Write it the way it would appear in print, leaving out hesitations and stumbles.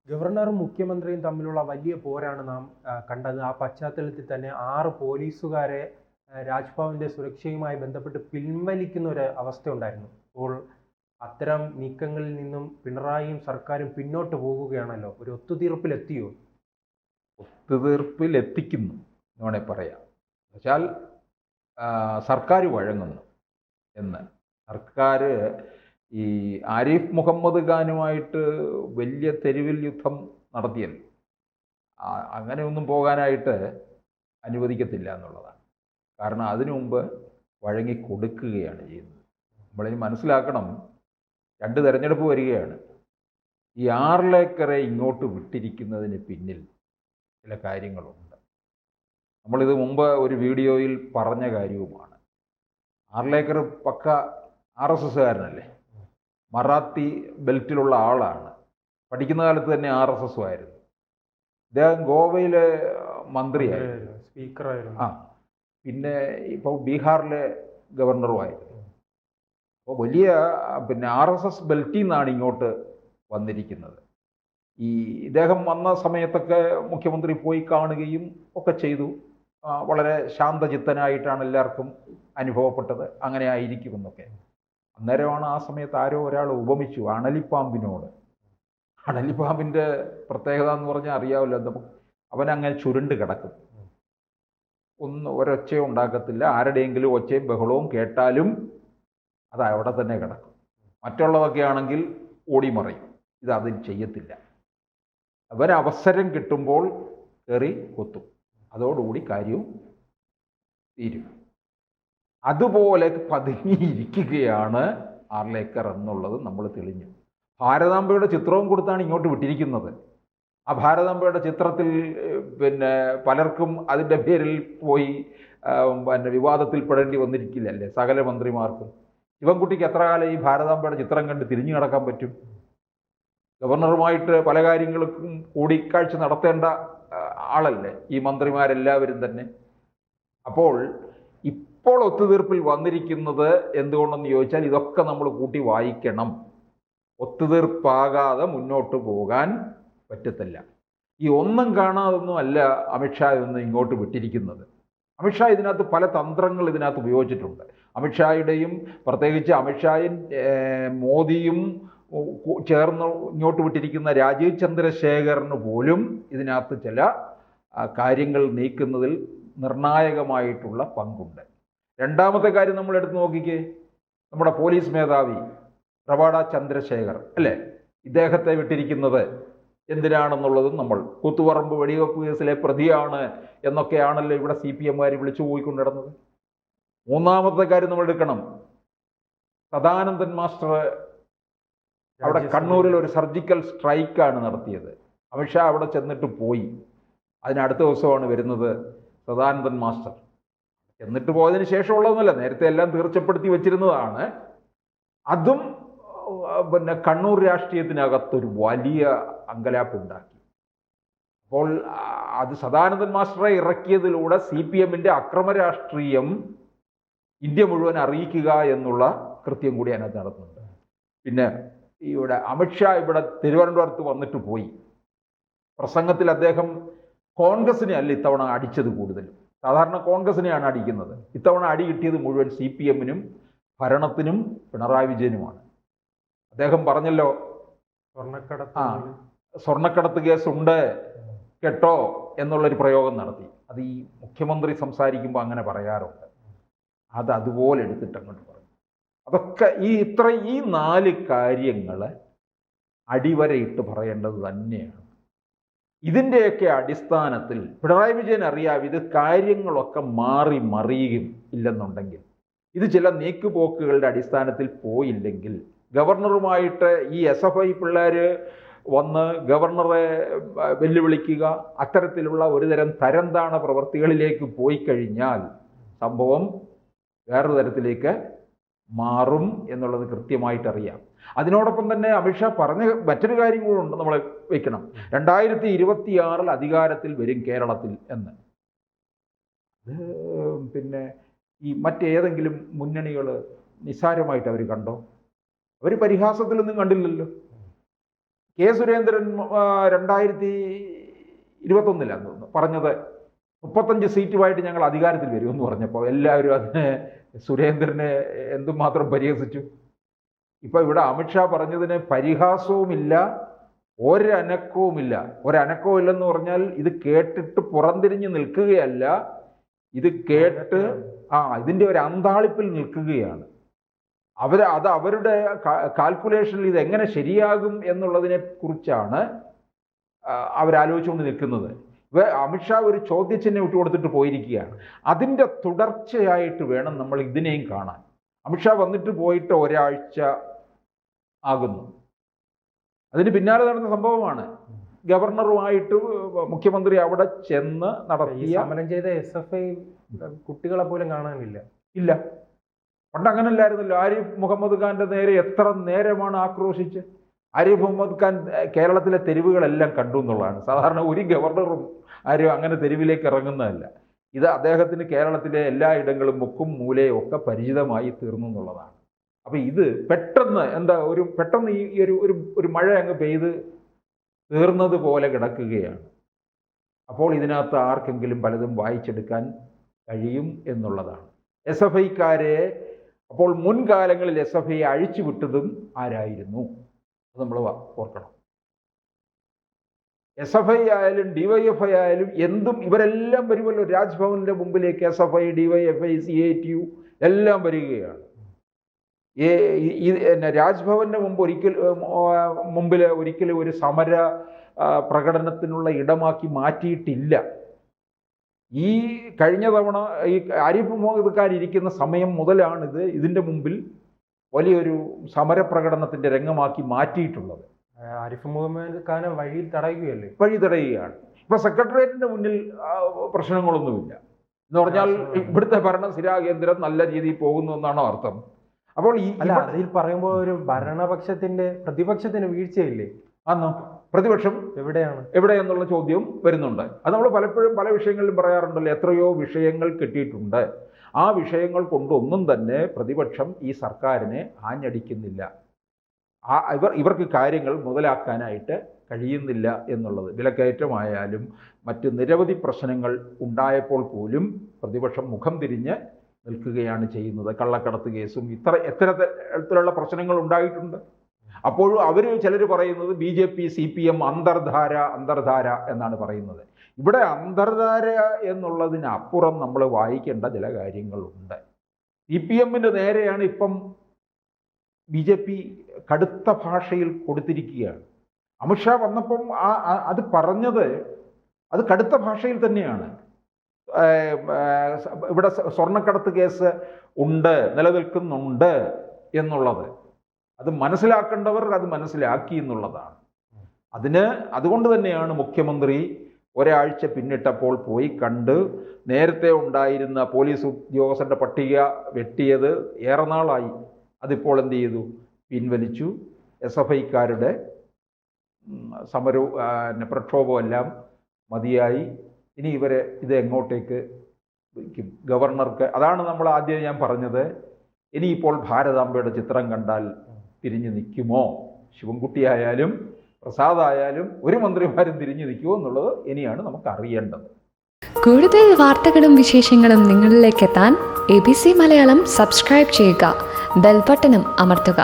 ഗവർണറും മുഖ്യമന്ത്രിയും തമ്മിലുള്ള വലിയ പോരാണ് നാം കണ്ടത്. ആ പശ്ചാത്തലത്തിൽ തന്നെ 6 പോലീസുകാരെ രാജ്ഭവന്റെ സുരക്ഷയുമായി ബന്ധപ്പെട്ട് പിൻവലിക്കുന്ന ഒരു അവസ്ഥയുണ്ടായിരുന്നു. അപ്പോൾ അത്തരം നീക്കങ്ങളിൽ നിന്നും പിണറായിയും സർക്കാരും പിന്നോട്ട് പോകുകയാണല്ലോ. ഒരു ഒത്തുതീർപ്പിലെത്തിയോ? ഒത്തുതീർപ്പിലെത്തിക്കുന്നു എന്ന് വേണേൽ പറയാം. എന്നുവെച്ചാൽ സർക്കാർ വഴങ്ങുന്നു എന്ന്. സർക്കാർ ഈ ആരിഫ് മുഹമ്മദ് ഖാനുമായിട്ട് വലിയ തെരുവിൽ യുദ്ധം നടത്തിയല്ലോ. അങ്ങനെയൊന്നും പോകാനായിട്ട് അനുവദിക്കത്തില്ല എന്നുള്ളതാണ്. കാരണം അതിനു മുമ്പ് വഴങ്ങി കൊടുക്കുകയാണ് ചെയ്യുന്നത്. നമ്മളിനി മനസ്സിലാക്കണം, 2 തെരഞ്ഞെടുപ്പ് വരികയാണ്. ഈ 6 ഏക്കറെ ഇങ്ങോട്ട് വിട്ടിരിക്കുന്നതിന് പിന്നിൽ ചില കാര്യങ്ങളുണ്ട്. നമ്മളിത് മുമ്പ് ഒരു വീഡിയോയിൽ പറഞ്ഞ കാര്യവുമാണ്. 6 ഏക്കർ പക്ക RSSകാരനല്ലേ, മറാത്തി ബെൽറ്റിലുള്ള ആളാണ്. പഠിക്കുന്ന കാലത്ത് തന്നെ RSS ആയിരുന്നു. ഇദ്ദേഹം ഗോവയിലെ മന്ത്രിയായിരുന്നു, സ്പീക്കറായിരുന്നു. പിന്നെ ഇപ്പോൾ ബീഹാറിലെ ഗവർണറുമായിരുന്നു. അപ്പോൾ വലിയ RSS ബെൽറ്റിൽ നിന്നാണ് ഇങ്ങോട്ട് വന്നിരിക്കുന്നത്. ഇദ്ദേഹം വന്ന സമയത്തൊക്കെ മുഖ്യമന്ത്രി പോയി കാണുകയും ഒക്കെ ചെയ്തു. വളരെ ശാന്തചിത്തനായിട്ടാണ് എല്ലാവർക്കും അനുഭവപ്പെട്ടത്. അങ്ങനെ ആയിരിക്കുമെന്നൊക്കെ. അന്നേരമാണ് ആ സമയത്ത് ആരോ ഒരാൾ ഉപമിച്ചു അണലിപ്പാമ്പിനോട്. അണലിപ്പാമ്പിൻ്റെ പ്രത്യേകത എന്ന് പറഞ്ഞാൽ അറിയാമല്ലോ, നമുക്ക് അവനങ്ങനെ ചുരുണ്ട് കിടക്കും, ഒരൊച്ചയും ഉണ്ടാക്കത്തില്ല. ആരുടെയെങ്കിലും ഒച്ചയും ബഹളവും കേട്ടാലും അത് അവിടെ തന്നെ കിടക്കും. മറ്റുള്ളതൊക്കെ ആണെങ്കിൽ ഓടിമറയും. ഇതതിന് ചെയ്യത്തില്ല. അവരവസരം കിട്ടുമ്പോൾ കയറി കൊത്തും. അതോടുകൂടി കാര്യവും തീരും. അതുപോലെ പതുങ്ങിയിരിക്കുകയാണ് 6 ഏക്കർ എന്നുള്ളത് നമ്മൾ തെളിഞ്ഞു. ഭാരതാംബയുടെ ചിത്രവും കൊടുത്താണ് ഇങ്ങോട്ട് വിട്ടിരിക്കുന്നത്. ആ ഭാരതാംബയുടെ ചിത്രത്തിൽ പലർക്കും അതിൻ്റെ പേരിൽ പോയി വിവാദത്തിൽ പെടേണ്ടി വന്നിരിക്കില്ലല്ലേ, സകല മന്ത്രിമാർക്കും. ശിവൻകുട്ടിക്ക് എത്ര കാലം ഈ ഭാരതാംബയുടെ ചിത്രം കണ്ട് തിരിഞ്ഞു നടക്കാൻ പറ്റും? ഗവർണറുമായിട്ട് പല കാര്യങ്ങൾക്കും കൂടിക്കാഴ്ച നടത്തേണ്ട ആളല്ലേ ഈ മന്ത്രിമാരെല്ലാവരും തന്നെ. അപ്പോൾ ഇപ്പോൾ ഒത്തുതീർപ്പിൽ വന്നിരിക്കുന്നത് എന്തുകൊണ്ടെന്ന് ചോദിച്ചാൽ ഇതൊക്കെ നമ്മൾ കൂട്ടി വായിക്കണം. ഒത്തുതീർപ്പാകാതെ മുന്നോട്ട് പോകാൻ പറ്റത്തില്ല. ഈ ഒന്നും കാണാതൊന്നും അല്ല അമിത്ഷാ ഇന്ന് ഇങ്ങോട്ട് വിട്ടിരിക്കുന്നത്. അമിത്ഷാ ഇതിനകത്ത് പല തന്ത്രങ്ങൾ ഇതിനകത്ത് ഉപയോഗിച്ചിട്ടുണ്ട്. അമിത്ഷായുടെയും പ്രത്യേകിച്ച് അമിത്ഷായും മോദിയും ചേർന്ന് ഇങ്ങോട്ട് വിട്ടിരിക്കുന്ന രാജീവ് ചന്ദ്രശേഖറിന് പോലും ഇതിനകത്ത് ചില കാര്യങ്ങൾ നീക്കുന്നതിൽ നിർണായകമായിട്ടുള്ള പങ്കുണ്ട്. രണ്ടാമത്തെ കാര്യം നമ്മൾ എടുത്ത് നോക്കിക്കേ, നമ്മുടെ പോലീസ് മേധാവി പ്രഭാട ചന്ദ്രശേഖർ അല്ലേ, ഇദ്ദേഹത്തെ വിട്ടിരിക്കുന്നത് എന്തിനാണെന്നുള്ളതും നമ്മൾ കൂത്തുപറമ്പ് വെടിവെപ്പ് കേസിലെ പ്രതിയാണ് എന്നൊക്കെയാണല്ലോ ഇവിടെ CPM-കാർ വിളിച്ചു പോയിക്കൊണ്ട് നടന്നത്. മൂന്നാമത്തെ കാര്യം നമ്മൾ എടുക്കണം, സദാനന്ദൻ മാസ്റ്റർ അവിടെ കണ്ണൂരിൽ ഒരു സർജിക്കൽ സ്ട്രൈക്കാണ് നടത്തിയത്. അമിത്ഷാ അവിടെ ചെന്നിട്ട് പോയി. അതിനടുത്ത ദിവസമാണ് വരുന്നത് സദാനന്ദൻ മാസ്റ്റർ. എന്നിട്ട് പോയതിന് ശേഷമുള്ളതൊന്നുമല്ല, നേരത്തെ എല്ലാം തീർച്ചപ്പെടുത്തി വെച്ചിരുന്നതാണ്. അതും കണ്ണൂർ രാഷ്ട്രീയത്തിനകത്തൊരു വലിയ അങ്കലാപ്പുണ്ടാക്കി. അപ്പോൾ അത് സദാനന്ദൻ മാസ്റ്ററെ ഇറക്കിയതിലൂടെ CPM-ന്റെ അക്രമ രാഷ്ട്രീയം ഇന്ത്യ മുഴുവൻ അറിയിക്കുക എന്നുള്ള കൃത്യം കൂടി അതിനകത്ത് നടത്തുന്നുണ്ട്. പിന്നെ ഇവിടെ അമിത്ഷാ ഇവിടെ തിരുവനന്തപുരത്ത് വന്നിട്ട് പോയി. പ്രസംഗത്തിൽ അദ്ദേഹം കോൺഗ്രസിനെ അല്ല ഇത്തവണ അടിച്ചത് കൂടുതലും. സാധാരണ കോൺഗ്രസിനെയാണ് അടിക്കുന്നത്. ഇത്തവണ അടി കിട്ടിയത് മുഴുവൻ CPM-നും ഭരണത്തിനും പിണറായി വിജയനുമാണ്. അദ്ദേഹം പറഞ്ഞല്ലോ, സ്വർണ്ണക്കടത്ത് കേസുണ്ട് കേട്ടോ എന്നുള്ളൊരു പ്രയോഗം നടത്തി. അത് ഈ മുഖ്യമന്ത്രി സംസാരിക്കുമ്പോൾ അങ്ങനെ പറയാറുണ്ട്. അത് അതുപോലെ എടുത്തിട്ട് അങ്ങോട്ട് പറഞ്ഞു. അതൊക്കെ ഈ 4 കാര്യങ്ങൾ അടിവരയിട്ട് പറയേണ്ടത് തന്നെയാണ്. ഇതിൻ്റെയൊക്കെ അടിസ്ഥാനത്തിൽ പിണറായി വിജയൻ അറിയാം, ഇത് കാര്യങ്ങളൊക്കെ മാറി മറിയുകയും ഇല്ലെന്നുണ്ടെങ്കിൽ, ഇത് ചില നീക്കുപോക്കുകളുടെ അടിസ്ഥാനത്തിൽ പോയില്ലെങ്കിൽ, ഗവർണറുമായിട്ട് ഈ SFI പിള്ളേർ വന്ന് ഗവർണറെ വെല്ലുവിളിക്കുക, അത്തരത്തിലുള്ള ഒരുതരം തരംതാണ പ്രവൃത്തികളിലേക്ക് പോയി കഴിഞ്ഞാൽ സംഭവം വേറൊരു തരത്തിലേക്ക് മാറും എന്നുള്ളത് കൃത്യമായിട്ടറിയാം. അതിനോടൊപ്പം തന്നെ അമിത്ഷാ പറഞ്ഞ മറ്റൊരു കാര്യം കൂടെ ഉണ്ട്, നമ്മൾ വയ്ക്കണം. 2026 അധികാരത്തിൽ വരും കേരളത്തിൽ എന്ന്. അത് ഈ മറ്റേതെങ്കിലും മുന്നണികൾ നിസ്സാരമായിട്ട് അവർ കണ്ടോ? അവർ പരിഹാസത്തിലൊന്നും കണ്ടില്ലല്ലോ. കെ സുരേന്ദ്രൻ 2021 പറഞ്ഞത് 35 സീറ്റുമായിട്ട് ഞങ്ങൾ അധികാരത്തിൽ വരുമെന്ന് പറഞ്ഞപ്പോൾ എല്ലാവരും അതിനെ സുരേന്ദ്രനെ എന്തുമാത്രം പരിഹസിച്ചു. ഇപ്പം ഇവിടെ അമിത്ഷാ പറഞ്ഞതിന് പരിഹാസവുമില്ല, ഒരനക്കവുമില്ല. ഒരനക്കവും ഇല്ലെന്ന് പറഞ്ഞാൽ ഇത് കേട്ടിട്ട് പുറംതിരിഞ്ഞ് നിൽക്കുകയല്ല, ഇത് കേട്ട് ഇതിൻ്റെ ഒരു അന്താളിപ്പിൽ നിൽക്കുകയാണ്. അവരുടെ കാൽക്കുലേഷനിൽ ഇത് എങ്ങനെ ശരിയാകും എന്നുള്ളതിനെ കുറിച്ചാണ് അവരാലോചിച്ചുകൊണ്ട് നിൽക്കുന്നത്. അമിത്ഷാ ഒരു ചോദ്യചിഹ്നം ഇട്ട് കൊടുത്തിട്ട് പോയിരിക്കുകയാണ്. അതിൻ്റെ തുടർച്ചയായിട്ട് വേണം നമ്മൾ ഇതിനെയും കാണാൻ. അമിത്ഷാ വന്നിട്ട് പോയിട്ട് ഒരാഴ്ച ആകുന്നു. അതിന് പിന്നാലെ നടന്ന സംഭവമാണ്. ഗവർണറുമായിട്ട് മുഖ്യമന്ത്രി അവിടെ ചെന്ന് നടത്തിയ സമരം ചെയ്ത SFI കുട്ടികളെ പോലും കാണാനില്ല. ഇല്ല, പണ്ട് അങ്ങനല്ലായിരുന്നല്ലോ. ആരിഫ് മുഹമ്മദ് ഖാന്റെ നേരെ എത്ര നേരമാണ് ആക്രോശിച്ച്. ആരിഫ് മുഹമ്മദ് ഖാൻ കേരളത്തിലെ തെരുവുകളെല്ലാം കണ്ടു എന്നുള്ളതാണ്. സാധാരണ ഒരു ഗവർണറും ആരും അങ്ങനെ തെരുവിലേക്ക് ഇറങ്ങുന്നതല്ല. ഇത് അദ്ദേഹത്തിന് കേരളത്തിലെ എല്ലാ ഇടങ്ങളും മുക്കും മൂലയും ഒക്കെ പരിചിതമായി തീർന്നു എന്നുള്ളതാണ്. അപ്പം ഇത് പെട്ടെന്ന് പെട്ടെന്ന് ഈ ഒരു മഴ അങ്ങ് പെയ്ത് തീർന്നത് പോലെ കിടക്കുകയാണ്. അപ്പോൾ ഇതിനകത്ത് ആർക്കെങ്കിലും പലതും വായിച്ചെടുക്കാൻ കഴിയും എന്നുള്ളതാണ്. SFIക്കാരെ അപ്പോൾ മുൻകാലങ്ങളിൽ SFI അഴിച്ചുവിട്ടതും ആരായിരുന്നു? അത് നമ്മൾ ഓർക്കണം. SFI ആയാലും DYFI ആയാലും എന്തും ഇവരെല്ലാം വരുമല്ലോ രാജ്ഭവനിൻ്റെ മുമ്പിലേക്ക്. SFI, DYFI, CATU എല്ലാം വരികയാണ്. രാജ്ഭവന്റെ മുമ്പിൽ ഒരിക്കലും ഒരു സമര പ്രകടനത്തിനുള്ള ഇടമാക്കി മാറ്റിയിട്ടില്ല. ഈ കഴിഞ്ഞ തവണ ഈ ആരിഫ് മുഹമ്മദ് ഖാൻ ഇരിക്കുന്ന സമയം മുതലാണിത് ഇതിൻ്റെ മുമ്പിൽ വലിയൊരു സമരപ്രകടനത്തിൻ്റെ രംഗമാക്കി മാറ്റിയിട്ടുള്ളത്. ആരിഫ് മുഹമ്മദ് ഖാനെ വഴി തടയുകയാണ്. ഇപ്പൊ സെക്രട്ടേറിയറ്റിന്റെ മുന്നിൽ പ്രശ്നങ്ങളൊന്നുമില്ല എന്ന് പറഞ്ഞാൽ ഇവിടുത്തെ ഭരണസിരാ കേന്ദ്രം നല്ല രീതിയിൽ പോകുന്നു എന്നാണോ അർത്ഥം? അപ്പോൾ അതിൽ പറയുമ്പോൾ ഒരു പ്രതിപക്ഷത്തിന് വീഴ്ചയില്ലേ? ആന്നോ? പ്രതിപക്ഷം എവിടെയെന്നുള്ള ചോദ്യം വരുന്നുണ്ട്. അത് നമ്മൾ പലപ്പോഴും പല വിഷയങ്ങളിലും പറയാറുണ്ടല്ലോ. എത്രയോ വിഷയങ്ങൾ കിട്ടിയിട്ടുണ്ട്. ആ വിഷയങ്ങൾ കൊണ്ടൊന്നും തന്നെ പ്രതിപക്ഷം ഈ സർക്കാരിനെ ആഞ്ഞടിക്കുന്നില്ല. ഇവർക്ക് കാര്യങ്ങൾ മുതലാക്കാനായിട്ട് കഴിയുന്നില്ല എന്നുള്ളത്. വിലക്കയറ്റമായാലും മറ്റ് നിരവധി പ്രശ്നങ്ങൾ ഉണ്ടായപ്പോൾ പോലും പ്രതിപക്ഷം മുഖം തിരിഞ്ഞ് നിൽക്കുകയാണ് ചെയ്യുന്നത്. കള്ളക്കടത്ത് കേസും എത്തരത്തിലുള്ള പ്രശ്നങ്ങൾ ഉണ്ടായിട്ടുണ്ട്. അപ്പോഴും ചിലർ പറയുന്നത് BJP CPM അന്തർധാര എന്നാണ് പറയുന്നത്. ഇവിടെ അന്തർധാര എന്നുള്ളതിനപ്പുറം നമ്മൾ വായിക്കേണ്ട ചില കാര്യങ്ങളുണ്ട്. CPMന്റെ നേരെയാണ് ഇപ്പം BJP കടുത്ത ഭാഷയിൽ കൊടുത്തിരിക്കുകയാണ്. അമിത്ഷാ വന്നപ്പം അത് പറഞ്ഞത് അത് കടുത്ത ഭാഷയിൽ തന്നെയാണ്. ഇവിടെ സ്വർണ്ണക്കടത്ത് കേസ് നിലനിൽക്കുന്നുണ്ട് എന്നുള്ളത് അത് മനസ്സിലാക്കേണ്ടവർ അത് മനസ്സിലാക്കി എന്നുള്ളതാണ്. അതുകൊണ്ട് തന്നെയാണ് മുഖ്യമന്ത്രി ഒരാഴ്ച പിന്നിട്ടപ്പോൾ പോയി കണ്ട് നേരത്തെ ഉണ്ടായിരുന്ന പോലീസ് ഉദ്യോഗസ്ഥരുടെ പട്ടിക വെട്ടിയത് ഏറെ നാളായി. അതിപ്പോൾ എന്ത് ചെയ്തു? പിൻവലിച്ചു. SFIക്കാരുടെ പ്രക്ഷോഭം എല്ലാം മതിയായി. ഇനി ഇത് എങ്ങോട്ടേക്ക് വയ്ക്കും? ഗവർണർക്ക് അതാണ് നമ്മൾ ആദ്യം ഞാൻ പറഞ്ഞത്. ഇനിയിപ്പോൾ ഭാരതാംബയുടെ ചിത്രം കണ്ടാൽ തിരിഞ്ഞു നിൽക്കുമോ? ശിവൻകുട്ടിയായാലും പ്രസാദായാലും ഒരു മന്ത്രിമാരും തിരിഞ്ഞു നിൽക്കുമോ എന്നുള്ളത് ഇനിയാണ് നമുക്ക് അറിയേണ്ടത്. കൂടുതൽ വാർത്തകളും വിശേഷങ്ങളും നിങ്ങളിലേക്ക് എത്താൻ ABC മലയാളം സബ്സ്ക്രൈബ് ചെയ്യുക, ബെൽബട്ടനും അമർത്തുക.